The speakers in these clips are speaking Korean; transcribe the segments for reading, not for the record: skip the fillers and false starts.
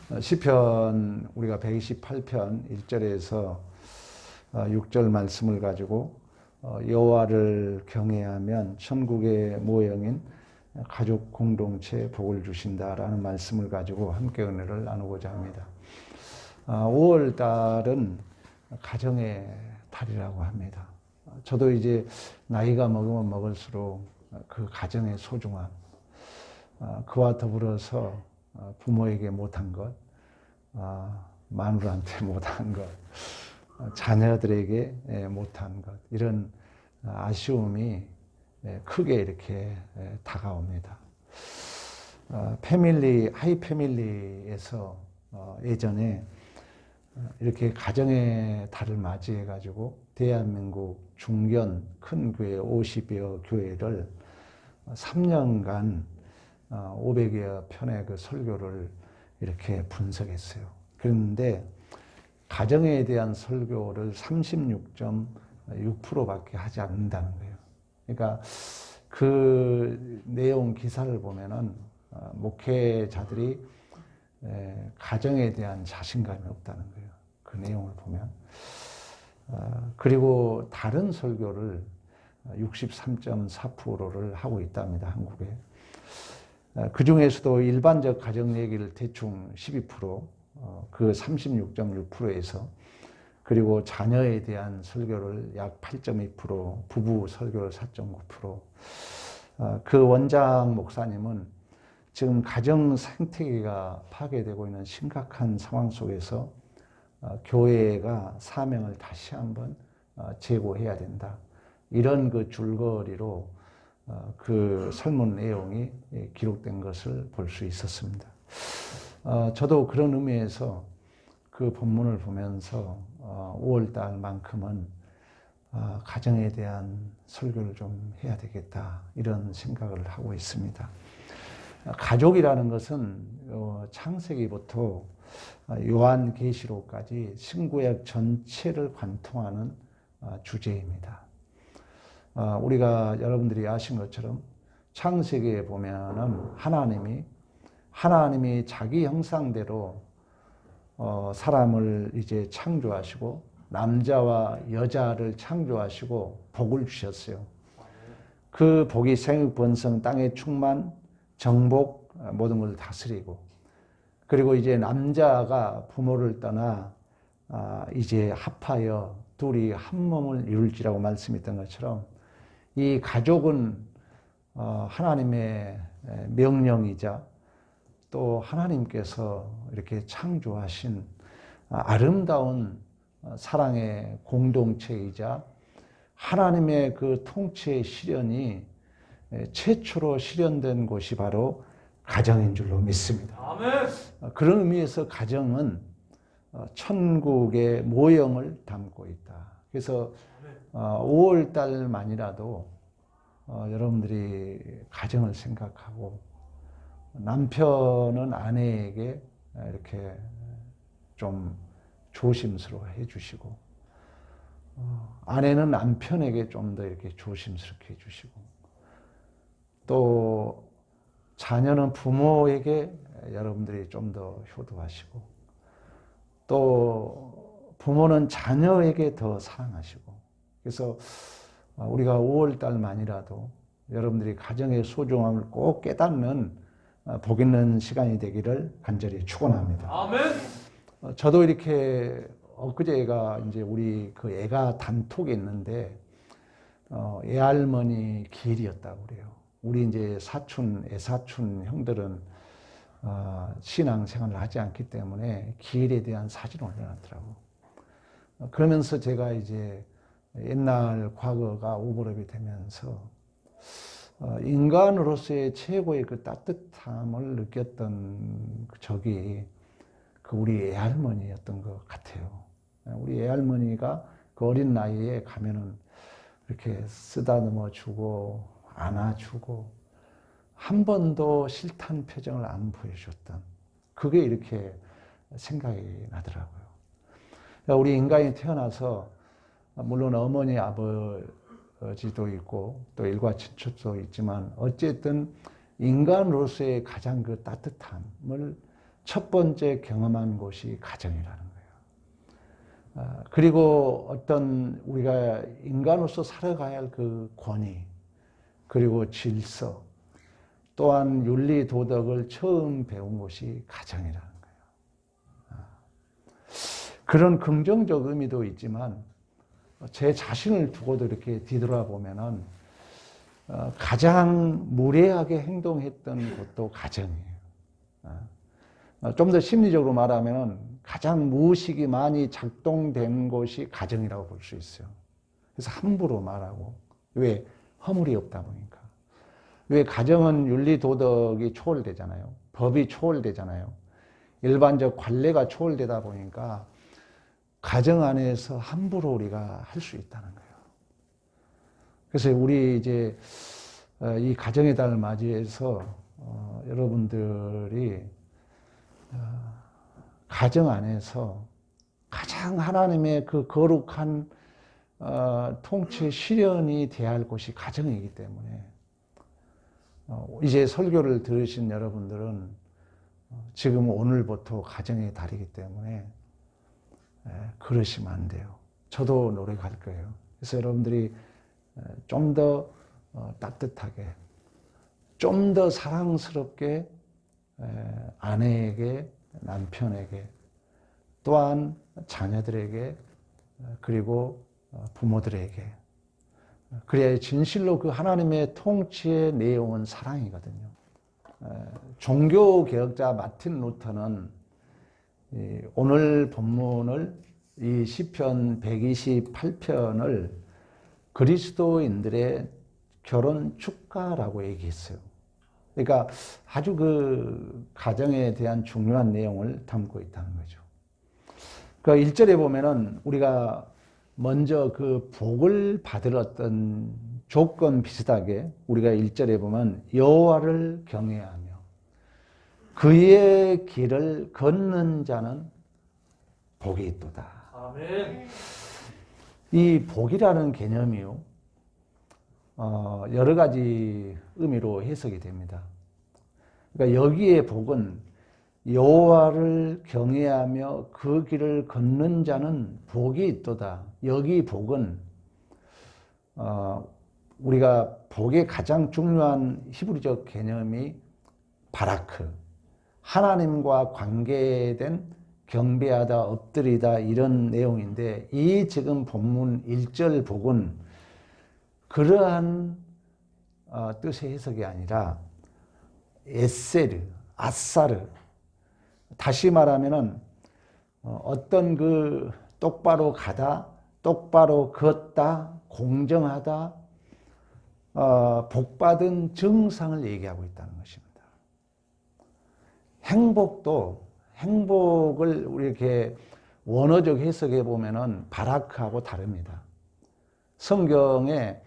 시편 우리가 128편 1절에서 6절 말씀을 가지고 여호와를 경외하면 천국의 모형인 가족 공동체에 복을 주신다라는 말씀을 가지고 함께 은혜를 나누고자 합니다. 5월 달은 가정의 달이라고 합니다. 저도 이제 나이가 먹으면 먹을수록 그 가정의 소중함, 그와 더불어서 부모에게 못한 것, 마누라한테 못한 것, 자녀들에게 못한 것, 이런 아쉬움이 크게 이렇게 다가옵니다. 하이 패밀리에서 예전에 이렇게 가정의 달을 맞이해 가지고 대한민국 중견 큰 교회 50여 교회를 3년간 500여 편의 그 설교를 이렇게 분석했어요. 그런데 가정에 대한 설교를 36.6%밖에 하지 않는다는 거예요. 그러니까 그 내용 기사를 보면은 목회자들이 가정에 대한 자신감이 없다는 거예요. 그 내용을 보면. 그리고 다른 설교를 63.4%를 하고 있답니다. 한국에. 그 중에서도 일반적 가정 얘기를 대충 12%, 그 36.6%에서 그리고 자녀에 대한 설교를 약 8.2%, 부부 설교를 4.9%. 그 원장 목사님은 지금 가정 생태계가 파괴되고 있는 심각한 상황 속에서 교회가 사명을 다시 한번 재고해야 된다. 이런 그 줄거리로 그 설문 내용이 기록된 것을 볼 수 있었습니다. 저도 그런 의미에서 그 본문을 보면서 5월 달만큼은 가정에 대한 설교를 좀 해야 되겠다, 이런 생각을 하고 있습니다. 가족이라는 것은 창세기부터 요한계시록까지 신구약 전체를 관통하는 주제입니다. 우리가 여러분들이 아신 것처럼 창세기에 보면은 하나님이 자기 형상대로 사람을 이제 창조하시고 남자와 여자를 창조하시고 복을 주셨어요. 그 복이 생육번성, 땅의 충만, 정복, 모든 걸 다스리고, 그리고 이제 남자가 부모를 떠나 이제 합하여 둘이 한 몸을 이룰지라고 말씀했던 것처럼 이 가족은 하나님의 명령이자 또 하나님께서 이렇게 창조하신 아름다운 사랑의 공동체이자 하나님의 그 통치의 실현이 최초로 실현된 곳이 바로 가정인 줄로 믿습니다. 아멘. 그런 의미에서 가정은 천국의 모형을 담고 있다. 그래서 5월 달만이라도 여러분들이 가정을 생각하고 남편은 아내에게 이렇게 좀 조심스러워 해주시고 아내는 남편에게 좀 더 이렇게 조심스럽게 해주시고 또 자녀는 부모에게 여러분들이 좀 더 효도하시고 또 부모는 자녀에게 더 사랑하시고, 그래서 우리가 5월 달만이라도 여러분들이 가정의 소중함을 꼭 깨닫는 복 있는 시간이 되기를 간절히 축원합니다. 아멘. 저도 이렇게 엊그제가 이제 우리 그 애가 단톡에 있는데 애할머니 기일이었다고 그래요. 우리 이제 애사촌 형들은 신앙생활을 하지 않기 때문에 기일에 대한 사진을 올려놨더라고. 그러면서 제가 이제 옛날 과거가 오버랩이 되면서 인간으로서의 최고의 그 따뜻함을 느꼈던 적이 그 우리 애할머니였던 것 같아요. 우리 애할머니가 그 어린 나이에 가면은 이렇게 쓰다듬어 주고 안아주고 한 번도 싫다는 표정을 안 보여줬던, 그게 이렇게 생각이 나더라고요. 우리 인간이 태어나서 물론 어머니 아버지도 있고 또 일가 친척도 있지만 어쨌든 인간으로서의 가장 그 따뜻함을 첫 번째 경험한 곳이 가정이라는 거예요. 그리고 어떤 우리가 인간으로서 살아가야 할 그 권위, 그리고 질서, 또한 윤리 도덕을 처음 배운 곳이 가정이라는 거예요. 그런 긍정적 의미도 있지만 제 자신을 두고도 이렇게 뒤돌아보면은 가장 무례하게 행동했던 곳도 가정이에요. 좀 더 심리적으로 말하면 가장 무의식이 많이 작동된 곳이 가정이라고 볼 수 있어요. 그래서 함부로 말하고, 왜? 허물이 없다 보니까. 왜? 가정은 윤리 도덕이 초월되잖아요. 법이 초월되잖아요. 일반적 관례가 초월되다 보니까 가정 안에서 함부로 우리가 할 수 있다는 거예요. 그래서 우리 이제 이 가정의 달을 맞이해서 여러분들이 가정 안에서 가장 하나님의 그 거룩한 통치 실현이 돼야 할 곳이 가정이기 때문에 이제 설교를 들으신 여러분들은 지금 오늘부터 가정의 달이기 때문에 그러시면 안 돼요. 저도 노력할 거예요. 그래서 여러분들이 좀 더 따뜻하게, 좀 더 사랑스럽게 아내에게, 남편에게, 또한 자녀들에게, 그리고 부모들에게, 그래야 진실로 그 하나님의 통치의 내용은 사랑이거든요. 종교개혁자 마틴 루터는 오늘 본문을, 이 시편 128편을 그리스도인들의 결혼 축가라고 얘기했어요. 그러니까 아주 그 가정에 대한 중요한 내용을 담고 있다는 거죠. 그 1절에 보면은 우리가 먼저 그 복을 받을 어떤 조건 비슷하게 우리가 1절에 보면 여호와를 경외하며 그의 길을 걷는 자는 복이 있도다. 아멘. 이 복이라는 개념이요, 여러 가지 의미로 해석이 됩니다. 그러니까 여기에 복은 여호와를 경외하며 그 길을 걷는 자는 복이 있도다. 여기 복은 우리가 복의 가장 중요한 히브리적 개념이 바라크, 하나님과 관계된 경배하다, 엎드리다, 이런 내용인데, 이 지금 본문 1절 복은 그러한 뜻의 해석이 아니라 에세르, 아사르, 다시 말하면은 어떤 그 똑바로 가다, 똑바로 걷다, 공정하다, 복받은 증상을 얘기하고 있다는 것입니다. 행복을 우리 이렇게 원어적 해석해 보면은 바라크하고 다릅니다. 성경에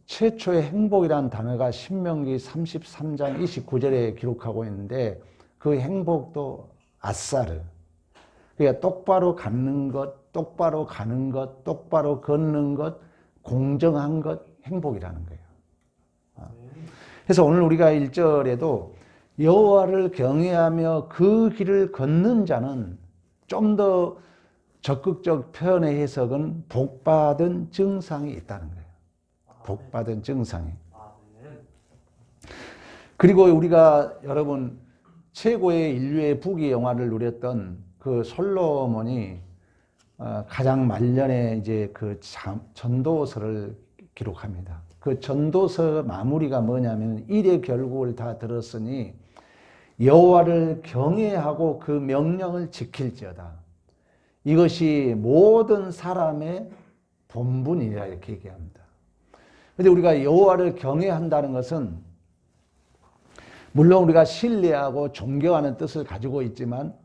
최초의 행복이라는 단어가 신명기 33장 29절에 기록하고 있는데, 그 행복도 아사르, 그러니까 똑바로 갖는 것, 똑바로 가는 것, 똑바로 걷는 것, 공정한 것, 행복이라는 거예요. 그래서 오늘 우리가 1절에도 여호와를 경외하며 그 길을 걷는 자는, 좀 더 적극적 표현의 해석은 복받은 증상이 있다는 거예요. 복받은 증상이. 그리고 우리가 여러분 최고의 인류의 부귀 영화를 누렸던 그 솔로몬이 가장 말년에 이제 그 전도서를 기록합니다. 그 전도서 마무리가 뭐냐면, 일의 결국을 다 들었으니 여호와를 경외하고 그 명령을 지킬지어다. 이것이 모든 사람의 본분이라 이렇게 얘기합니다. 그런데 우리가 여호와를 경외한다는 것은 물론 우리가 신뢰하고 존경하는 뜻을 가지고 있지만,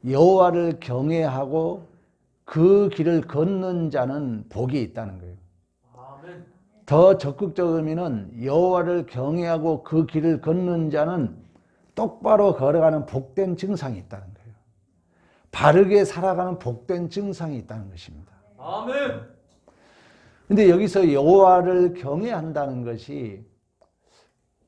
여호와를 경외하고 그 길을 걷는 자는 복이 있다는 거예요. 아멘. 더 적극적 의미는 여호와를 경외하고 그 길을 걷는 자는 똑바로 걸어가는 복된 증상이 있다는 거예요. 바르게 살아가는 복된 증상이 있다는 것입니다. 아멘. 근데 여기서 여호와를 경외한다는 것이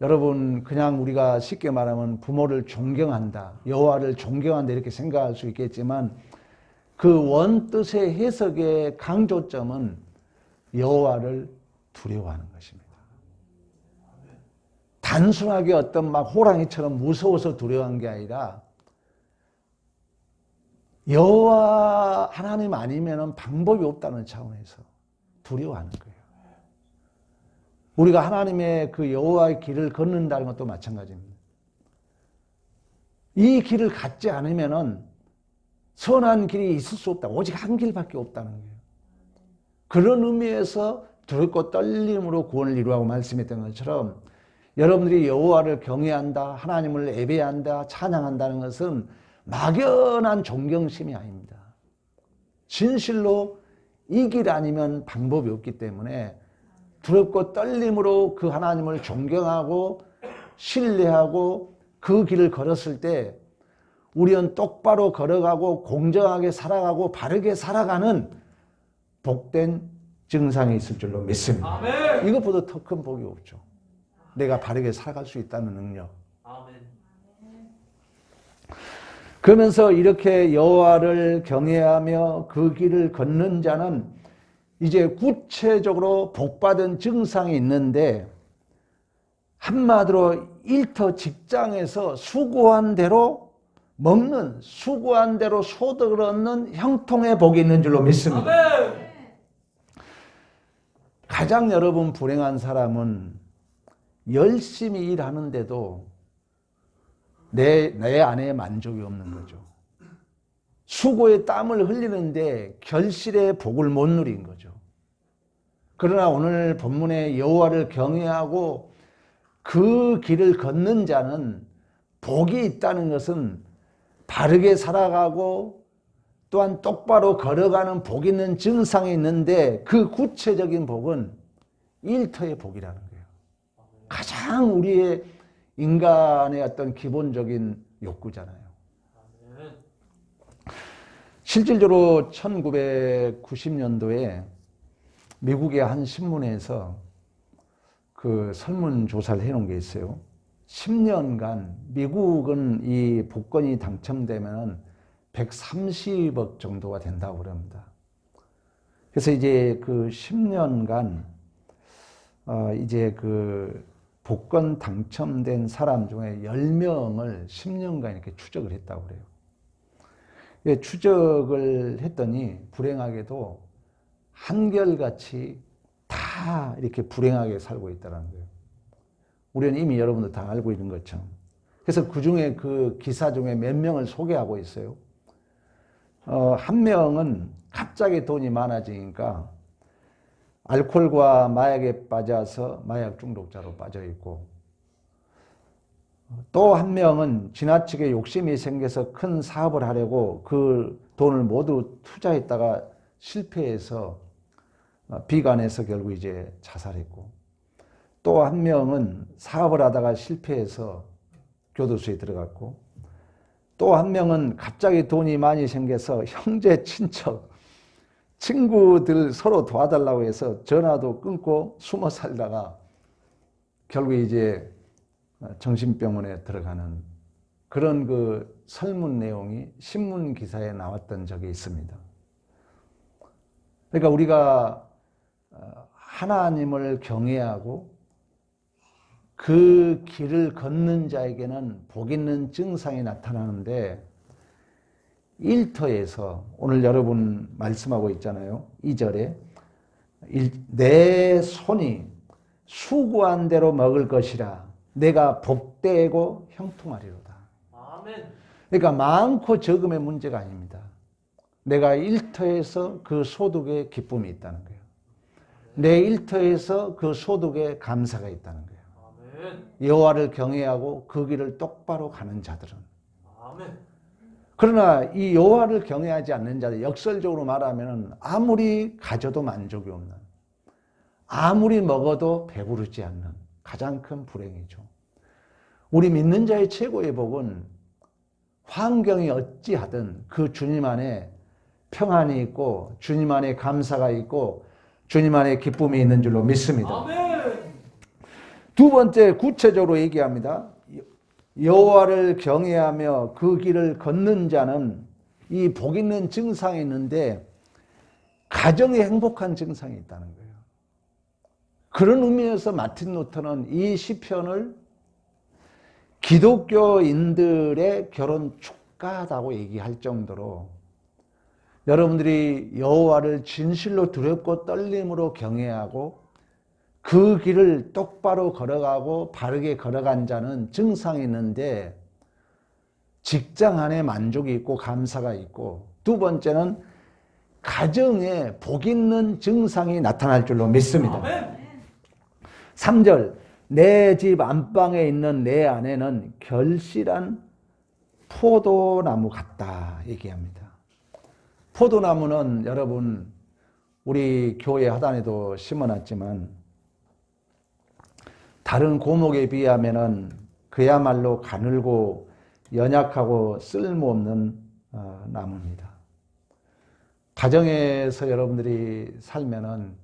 여러분 그냥 우리가 쉽게 말하면 부모를 존경한다, 여호와를 존경한다 이렇게 생각할 수 있겠지만 그 원뜻의 해석의 강조점은 여호와를 두려워하는 것입니다. 단순하게 어떤 막 호랑이처럼 무서워서 두려워한 게 아니라 여호와 하나님 아니면 방법이 없다는 차원에서 두려워하는 거예요. 우리가 하나님의 그 여호와의 길을 걷는다는 것도 마찬가지입니다. 이 길을 갖지 않으면은 선한 길이 있을 수 없다. 오직 한 길밖에 없다는 거예요. 그런 의미에서 두렵고 떨림으로 구원을 이루라고 말씀했던 것처럼 여러분들이 여호와를 경외한다, 하나님을 예배한다, 찬양한다는 것은 막연한 존경심이 아닙니다. 진실로 이 길 아니면 방법이 없기 때문에 두렵고 떨림으로 그 하나님을 존경하고 신뢰하고 그 길을 걸었을 때 우리는 똑바로 걸어가고 공정하게 살아가고 바르게 살아가는 복된 증상이 있을 줄로 믿습니다. 아멘. 이것보다 더 큰 복이 없죠. 내가 바르게 살아갈 수 있다는 능력. 아멘. 그러면서 이렇게 여호와를 경외하며 그 길을 걷는 자는 이제 구체적으로 복받은 증상이 있는데 한마디로 일터 직장에서 수고한 대로 먹는, 수고한 대로 소득을 얻는 형통의 복이 있는 줄로 믿습니다. 아멘. 가장 여러분 불행한 사람은 열심히 일하는데도 내 안에 만족이 없는 거죠. 수고의 땀을 흘리는데 결실의 복을 못 누린 거죠. 그러나 오늘 본문에 여호와를 경외하고 그 길을 걷는 자는 복이 있다는 것은 바르게 살아가고 또한 똑바로 걸어가는 복 있는 증상이 있는데 그 구체적인 복은 일터의 복이라는 거예요. 가장 우리의 인간의 어떤 기본적인 욕구잖아요. 실질적으로 1990년도에 미국의 한 신문에서 그 설문조사를 해놓은 게 있어요. 10년간 미국은 이 복권이 당첨되면 130억 정도가 된다고 그럽니다. 그래서 이제 그 10년간 이제 그 복권 당첨된 사람 중에 10명을 10년간 이렇게 추적을 했다고 그래요. 추적을 했더니 불행하게도 한결같이 다 이렇게 불행하게 살고 있다는 거예요. 우리는 이미 여러분들 다 알고 있는 것처럼. 그래서 그 중에 그 기사 중에 몇 명을 소개하고 있어요. 한 명은 갑자기 돈이 많아지니까 알코올과 마약에 빠져서 마약 중독자로 빠져 있고, 또 한 명은 지나치게 욕심이 생겨서 큰 사업을 하려고 그 돈을 모두 투자했다가 실패해서 비관해서 결국 이제 자살했고, 또 한 명은 사업을 하다가 실패해서 교도소에 들어갔고, 또 한 명은 갑자기 돈이 많이 생겨서 형제, 친척, 친구들 서로 도와달라고 해서 전화도 끊고 숨어 살다가 결국 이제 정신병원에 들어가는 그런 그 설문 내용이 신문 기사에 나왔던 적이 있습니다. 그러니까 우리가 하나님을 경외하고 그 길을 걷는 자에게는 복 있는 증상이 나타나는데, 일터에서 오늘 여러분 말씀하고 있잖아요. 2절에 내 손이 수고한 대로 먹을 것이라 내가 복되고 형통하리로다. 아멘. 그러니까 많고 적음의 문제가 아닙니다. 내가 일터에서 그 소득에 기쁨이 있다는 거예요. 내 일터에서 그 소득에 감사가 있다는 거예요. 아멘. 여호와를 경외하고 그 길을 똑바로 가는 자들은. 아멘. 그러나 이 여호와를 경외하지 않는 자들, 역설적으로 말하면 아무리 가져도 만족이 없는, 아무리 먹어도 배부르지 않는 가장 큰 불행이죠. 우리 믿는 자의 최고의 복은 환경이 어찌하든 그 주님 안에 평안이 있고 주님 안에 감사가 있고 주님 안에 기쁨이 있는 줄로 믿습니다. 아멘. 두 번째 구체적으로 얘기합니다. 여호와를 경외하며 그 길을 걷는 자는 이 복 있는 증상이 있는데 가정에 행복한 증상이 있다는 거예요. 그런 의미에서 마틴 루터는 이 시편을 기독교인들의 결혼 축가다고 얘기할 정도로 여러분들이 여호와를 진실로 두렵고 떨림으로 경외하고 그 길을 똑바로 걸어가고 바르게 걸어간 자는 증상이 있는데 직장 안에 만족이 있고 감사가 있고, 두 번째는 가정에 복 있는 증상이 나타날 줄로 믿습니다. 3절, 내 집 안방에 있는 내 아내는 결실한 포도나무 같다 얘기합니다. 포도나무는 여러분 우리 교회 하단에도 심어놨지만 다른 고목에 비하면은 그야말로 가늘고 연약하고 쓸모없는 나무입니다. 가정에서 여러분들이 살면은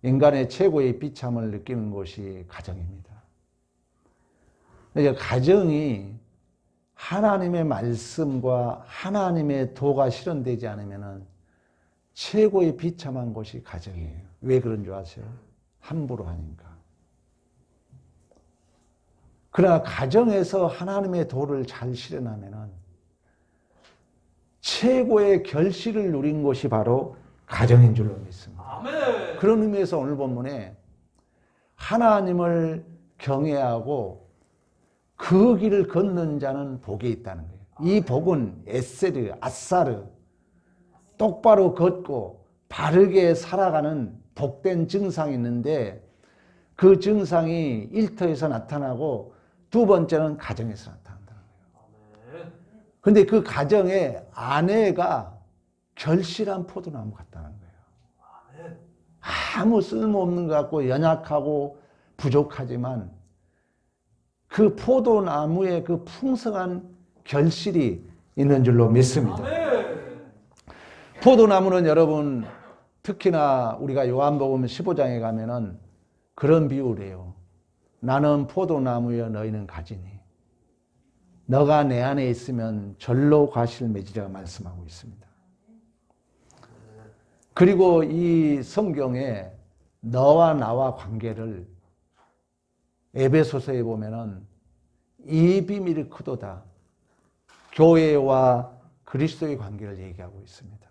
인간의 최고의 비참을 느끼는 곳이 가정입니다. 그러니까 가정이 하나님의 말씀과 하나님의 도가 실현되지 않으면은 최고의 비참한 곳이 가정이에요. 왜 그런 줄 아세요? 함부로 하니까. 그러나 가정에서 하나님의 도를 잘 실현하면은 최고의 결실을 누린 곳이 바로 가정인 줄로 믿습니다. 아멘. 그런 의미에서 오늘 본문에 하나님을 경외하고 그 길을 걷는 자는 복이 있다는 거예요. 이 복은 에세르, 아사르, 똑바로 걷고 바르게 살아가는 복된 증상이 있는데 그 증상이 일터에서 나타나고 두 번째는 가정에서 나타난다는 거예요. 그런데 그 가정에 아내가 결실한 포도나무 같다는 거예요. 아무 쓸모없는 것 같고 연약하고 부족하지만 그 포도나무의 그 풍성한 결실이 있는 줄로 믿습니다. 포도나무는 여러분 특히나 우리가 요한복음 15장에 가면은 그런 비유를 해요. 나는 포도나무여 너희는 가지니 너가 내 안에 있으면 절로 과실 맺으리라 말씀하고 있습니다. 그리고 이 성경에 너와 나와 관계를 에베소서에 보면은 이 비밀이 크도다. 교회와 그리스도의 관계를 얘기하고 있습니다.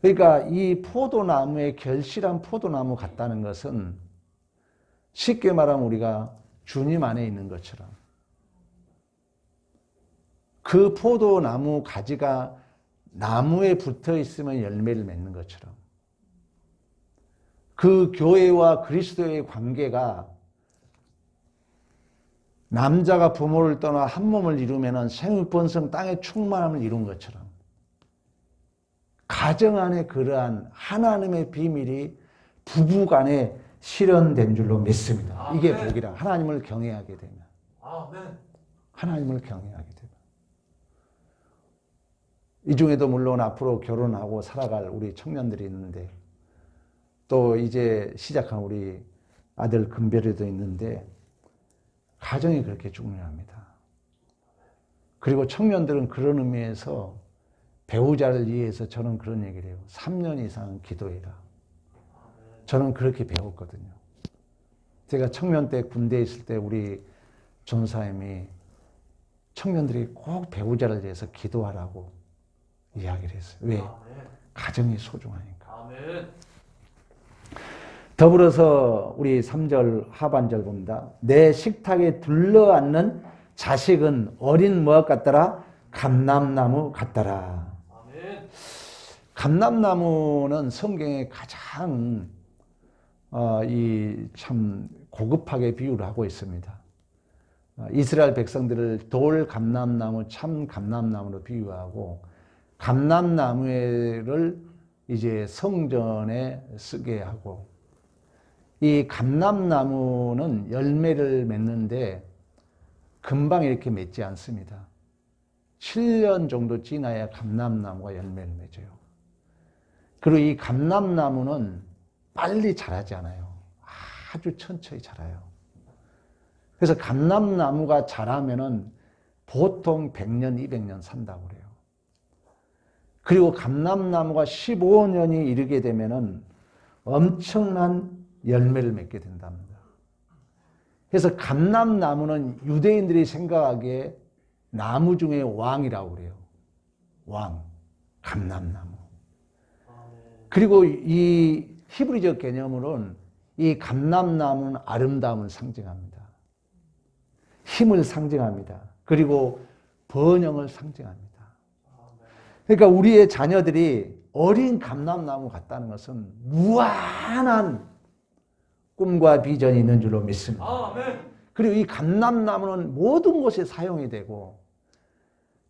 그러니까 이 포도나무의 결실한 포도나무 같다는 것은 쉽게 말하면 우리가 주님 안에 있는 것처럼 그 포도나무 가지가 나무에 붙어 있으면 열매를 맺는 것처럼 그 교회와 그리스도의 관계가 남자가 부모를 떠나 한 몸을 이루면 생육번성 땅의 충만함을 이룬 것처럼 가정 안에 그러한 하나님의 비밀이 부부간에 실현된 줄로 믿습니다. 아멘. 이게 복이라. 하나님을 경외하게 되면. 아멘. 하나님을 경외하게 되면. 이 중에도 물론 앞으로 결혼하고 살아갈 우리 청년들이 있는데 또 이제 시작한 우리 아들 금별이도 있는데 가정이 그렇게 중요합니다. 그리고 청년들은 그런 의미에서 배우자를 위해서 저는 그런 얘기를 해요. 3년 이상 기도해라. 저는 그렇게 배웠거든요. 제가 청년 때 군대에 있을 때 우리 전사님이 청년들이 꼭 배우자를 위해서 기도하라고 이야기를 했어요. 왜? 가정이 소중하니까. 아멘. 더불어서 우리 3절 하반절 봅니다. 내 식탁에 둘러앉는 자식은 어린 무엇 같더라? 감람나무 같더라. 아멘. 감람나무는 성경에 가장 참 고급하게 비유를 하고 있습니다. 이스라엘 백성들을 돌 감람나무, 참 감람나무로 비유하고 감람나무를 이제 성전에 쓰게 하고 이 감람나무는 열매를 맺는데 금방 이렇게 맺지 않습니다. 7년 정도 지나야 감람나무가 열매를 맺어요. 그리고 이 감람나무는 빨리 자라지 않아요. 아주 천천히 자라요. 그래서 감람나무가 자라면은 보통 100년, 200년 산다고 그래요. 그리고 감람나무가 15년이 이르게 되면은 엄청난 열매를 맺게 된답니다. 그래서 감람나무는 유대인들이 생각하기에 나무 중에 왕이라고 그래요. 왕, 감람나무. 그리고 이 히브리적 개념으로는 이 감람나무는 아름다움을 상징합니다. 힘을 상징합니다. 그리고 번영을 상징합니다. 그러니까 우리의 자녀들이 어린 감람나무 같다는 것은 무한한 꿈과 비전이 있는 줄로 믿습니다. 그리고 이 감람나무는 모든 곳에 사용이 되고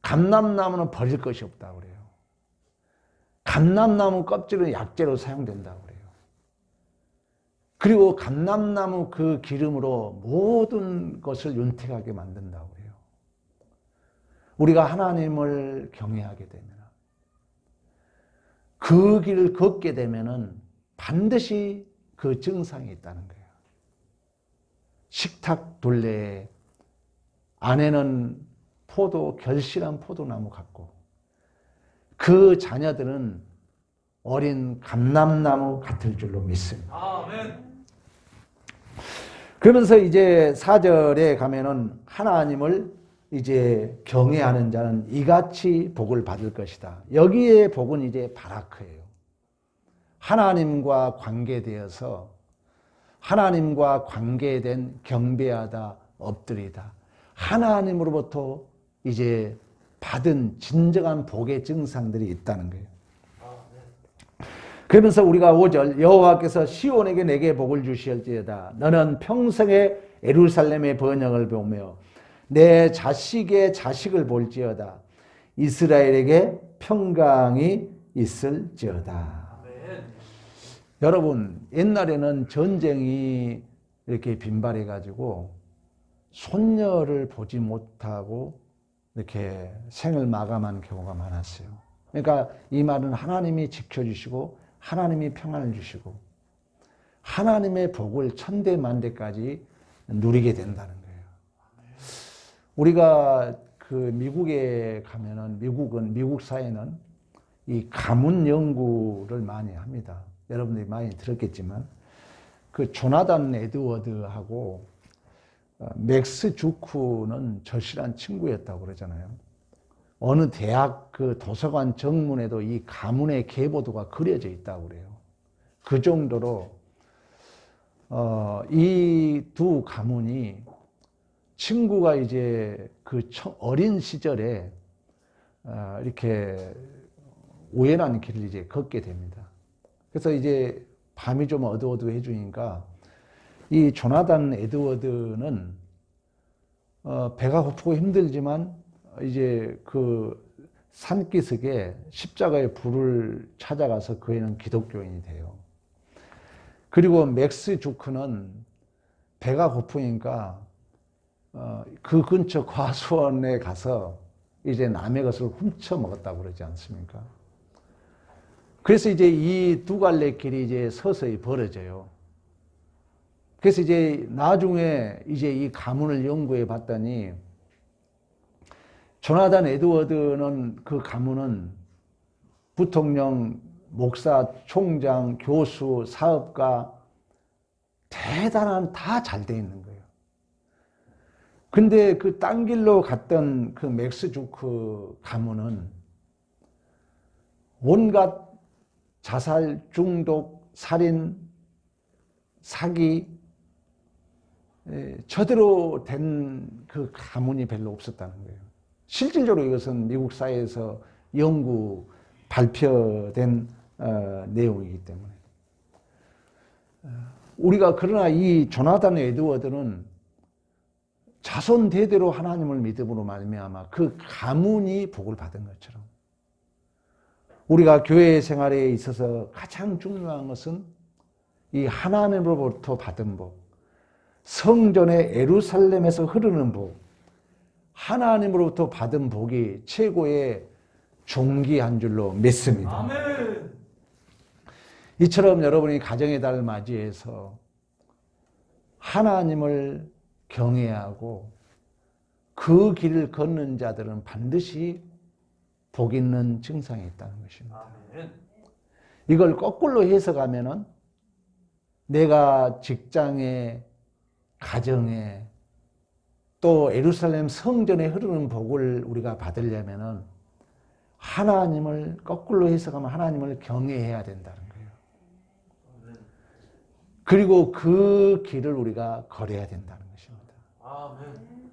감람나무는 버릴 것이 없다고 그래요. 감람나무 껍질은 약재로 사용된다고 그래요. 그리고 감람나무 그 기름으로 모든 것을 윤택하게 만든다고 그래요. 우리가 하나님을 경외하게 되면 그 길을 걷게 되면은 반드시 그 증상이 있다는 거예요. 식탁 둘레에 안에는 결실한 포도나무 같고 그 자녀들은 어린 감람나무 같을 줄로 믿습니다. 아멘. 그러면서 이제 4절에 가면은 하나님을 이제 경외하는 자는 이같이 복을 받을 것이다. 여기에 복은 이제 바라크예요. 하나님과 관계되어서 하나님과 관계된 경배하다, 엎드리다. 하나님으로부터 이제 받은 진정한 복의 증상들이 있다는 거예요. 그러면서 우리가 5절 여호와께서 시온에게 내게 복을 주시을지어다. 너는 평생에 예루살렘의 번영을 보며 내 자식의 자식을 볼지어다. 이스라엘에게 평강이 있을지어다. 여러분, 옛날에는 전쟁이 이렇게 빈발해가지고 손녀를 보지 못하고 이렇게 생을 마감하는 경우가 많았어요. 그러니까 이 말은 하나님이 지켜주시고 하나님이 평안을 주시고 하나님의 복을 천대만대까지 누리게 된다는 거예요. 우리가 그 미국에 가면은 미국 사회는 이 가문 연구를 많이 합니다. 여러분들이 많이 들었겠지만 그 조나단 에드워드하고 맥스 주크는 절실한 친구였다고 그러잖아요. 어느 대학 그 도서관 정문에도 이 가문의 계보도가 그려져 있다고 그래요. 그 정도로 이 두 가문이 친구가 이제 그 어린 시절에 이렇게 우연한 길을 이제 걷게 됩니다. 그래서 이제 밤이 좀 어두워해지니까 이 조나단 에드워드는 배가 고프고 힘들지만 이제 그 산기슭에 십자가의 불을 찾아가서 그 애는 기독교인이 돼요. 그리고 맥스 주크는 배가 고프니까 그 근처 과수원에 가서 이제 남의 것을 훔쳐 먹었다고 그러지 않습니까? 그래서 이제 이 두 갈래 길이 이제 서서히 벌어져요. 그래서 이제 나중에 이제 이 가문을 연구해 봤더니 조나단 에드워드는 그 가문은 부통령, 목사, 총장, 교수, 사업가 대단한 다 잘 돼 있는 거예요. 근데 그 딴 길로 갔던 그 맥스 주크 가문은 온갖 자살, 중독, 살인, 사기, 저대로 된 그 가문이 별로 없었다는 거예요. 실질적으로 이것은 미국 사회에서 연구 발표된 내용이기 때문에 우리가 그러나 이 조나단 에드워드는 자손 대대로 하나님을 믿음으로 말미암아 그 가문이 복을 받은 것처럼 우리가 교회 생활에 있어서 가장 중요한 것은 이 하나님으로부터 받은 복, 성전의 예루살렘에서 흐르는 복, 하나님으로부터 받은 복이 최고의 존귀한 줄로 믿습니다. 아멘. 이처럼 여러분이 가정의 달을 맞이해서 하나님을 경외하고 그 길을 걷는 자들은 반드시 복 있는 증상이 있다는 것입니다. 아멘. 이걸 거꾸로 해석하면은 내가 직장에, 가정에, 또 예루살렘 성전에 흐르는 복을 우리가 받으려면은 하나님을 거꾸로 해석하면 하나님을 경외해야 된다는 거예요. 아멘. 그리고 그 길을 우리가 걸어야 된다는 것입니다. 아멘.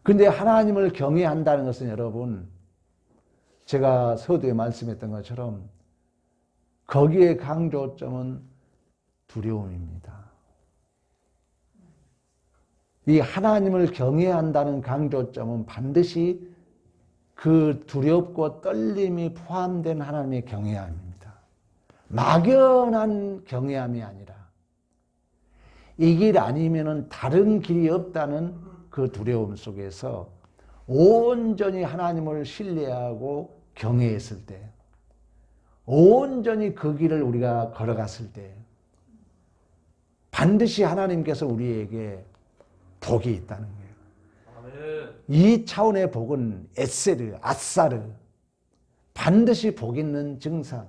근데 하나님을 경외한다는 것은 여러분, 제가 서두에 말씀했던 것처럼 거기에 강조점은 두려움입니다. 이 하나님을 경외한다는 강조점은 반드시 그 두렵고 떨림이 포함된 하나님의 경외함입니다. 막연한 경외함이 아니라 이 길 아니면은 다른 길이 없다는 그 두려움 속에서 온전히 하나님을 신뢰하고 경외했을 때, 온전히 그 길을 우리가 걸어갔을 때 반드시 하나님께서 우리에게 복이 있다는 거예요. 아멘. 이 차원의 복은 에세르, 아사르, 반드시 복 있는 증상,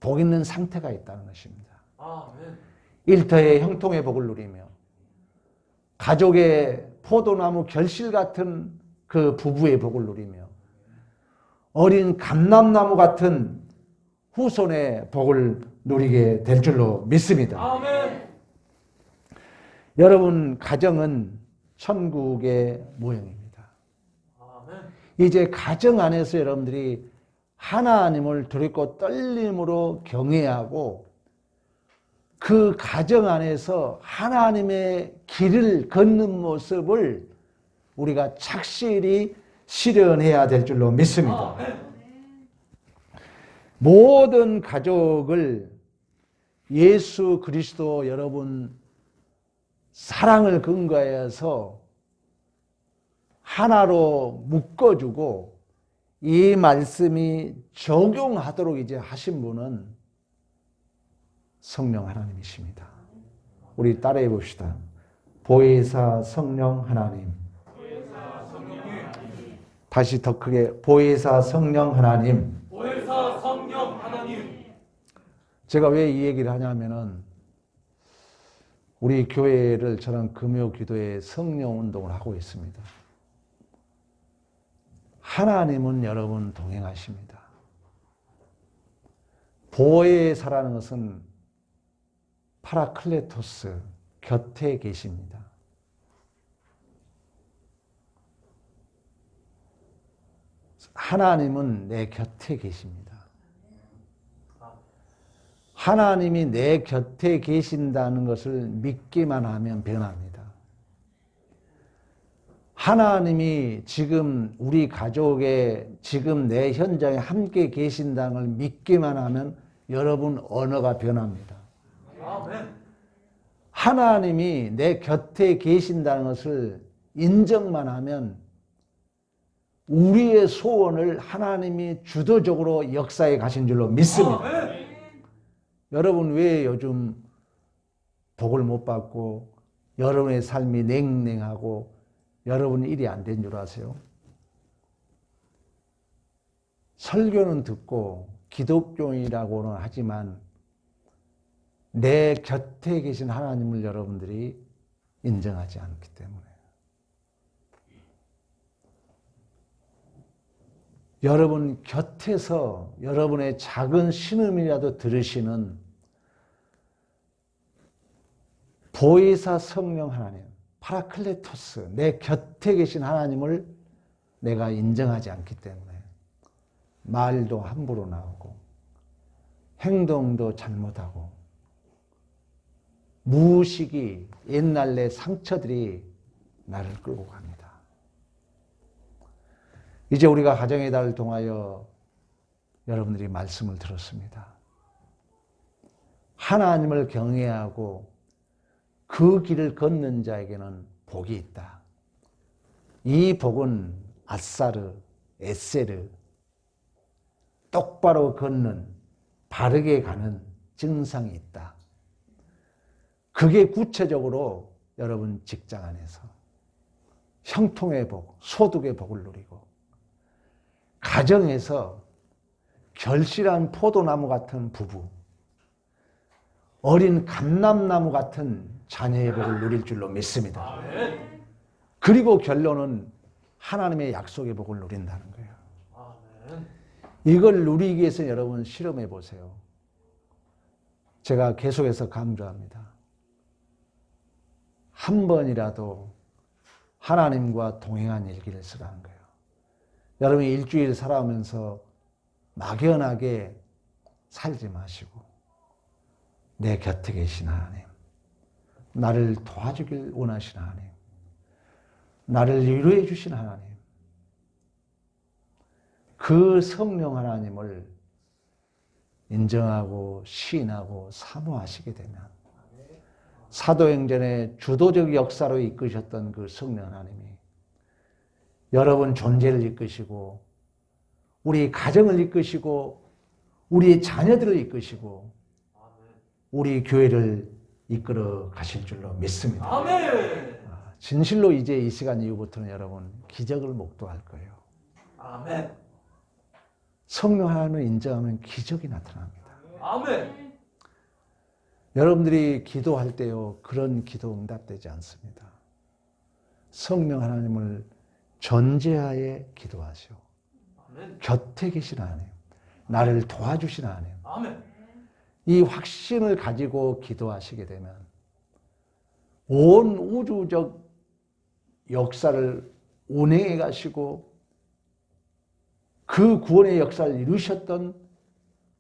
복 있는 상태가 있다는 것입니다. 아멘. 일터의 형통의 복을 누리며 가족의 포도나무 결실 같은 그 부부의 복을 누리며 어린 감람나무 같은 후손의 복을 누리게 될 줄로 믿습니다. 아멘. 여러분, 가정은 천국의 모형입니다. 아멘. 이제 가정 안에서 여러분들이 하나님을 두렵고 떨림으로 경외하고 그 가정 안에서 하나님의 길을 걷는 모습을 우리가 착실히 실현해야 될 줄로 믿습니다. 모든 가족을 예수 그리스도 여러분 사랑을 근거해서 하나로 묶어주고 이 말씀이 적용하도록 이제 하신 분은 성령 하나님이십니다. 우리 따라해 봅시다. 보혜사 성령 하나님. 다시 더 크게 보혜사 성령 하나님. 보혜사 성령 하나님. 제가 왜 이 얘기를 하냐면은 우리 교회를 저는 금요 기도에 성령 운동을 하고 있습니다. 하나님은 여러분 동행하십니다. 보혜사라는 것은 파라클레토스, 곁에 계십니다. 하나님은 내 곁에 계십니다. 하나님이 내 곁에 계신다는 것을 믿기만 하면 변합니다. 하나님이 지금 우리 가족의 지금 내 현장에 함께 계신다는 걸 믿기만 하면 여러분 언어가 변합니다. 아멘. 하나님이 내 곁에 계신다는 것을 인정만 하면 우리의 소원을 하나님이 주도적으로 역사에 가신 줄로 믿습니다. 아멘. 여러분 왜 요즘 복을 못 받고 여러분의 삶이 냉랭하고 여러분 일이 안 된 줄 아세요? 설교는 듣고 기독교인이라고는 하지만 내 곁에 계신 하나님을 여러분들이 인정하지 않기 때문에 여러분 곁에서 여러분의 작은 신음이라도 들으시는 보혜사 성령 하나님, 파라클레토스, 내 곁에 계신 하나님을 내가 인정하지 않기 때문에 말도 함부로 나오고 행동도 잘못하고 무의식이 옛날 내 상처들이 나를 끌고 갑니다. 이제 우리가 가정의 달을 통하여 여러분들이 말씀을 들었습니다. 하나님을 경외하고 그 길을 걷는 자에게는 복이 있다. 이 복은 아사르, 에세르, 똑바로 걷는, 바르게 가는 증상이 있다. 그게 구체적으로 여러분 직장 안에서 형통의 복, 소득의 복을 누리고 가정에서 결실한 포도나무 같은 부부, 어린 감람나무 같은 자녀의 복을 누릴 줄로 믿습니다. 아멘. 그리고 결론은 하나님의 약속의 복을 누린다는 거예요. 아멘. 이걸 누리기 위해서 여러분 실험해 보세요. 제가 계속해서 강조합니다. 한 번이라도 하나님과 동행한 일기를 쓰라는 거예요. 여러분이 일주일 살아오면서 막연하게 살지 마시고 내 곁에 계신 하나님, 나를 도와주길 원하시는 하나님, 나를 위로해 주신 하나님, 그 성령 하나님을 인정하고 시인하고 사모하시게 되면 사도행전의 주도적 역사로 이끄셨던 그 성령 하나님이 여러분 존재를 이끄시고 우리 가정을 이끄시고 우리 자녀들을 이끄시고 우리 교회를 이끌어 가실 줄로 믿습니다. 아멘. 진실로 이제 이 시간 이후부터는 여러분 기적을 목도할 거예요. 아멘. 성령 하나님을 인정하면 기적이 나타납니다. 아멘. 여러분들이 기도할 때요, 그런 기도 응답되지 않습니다. 성령 하나님을 전제하에 기도하시오. 아멘. 곁에 계신 하나님, 나를 도와주신 하나님, 아멘. 이 확신을 가지고 기도하시게 되면 온 우주적 역사를 운행해 가시고 그 구원의 역사를 이루셨던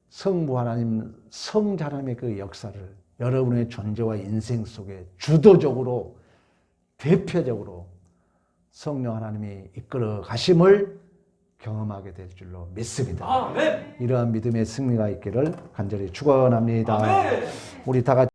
성부 하나님, 성자 하나님의 그 역사를 여러분의 존재와 인생 속에 주도적으로, 대표적으로 성령 하나님이 이끌어 가심을 경험하게 될 줄로 믿습니다. 아멘. 이러한 믿음의 승리가 있기를 간절히 축원합니다. 아멘. 우리 다 같이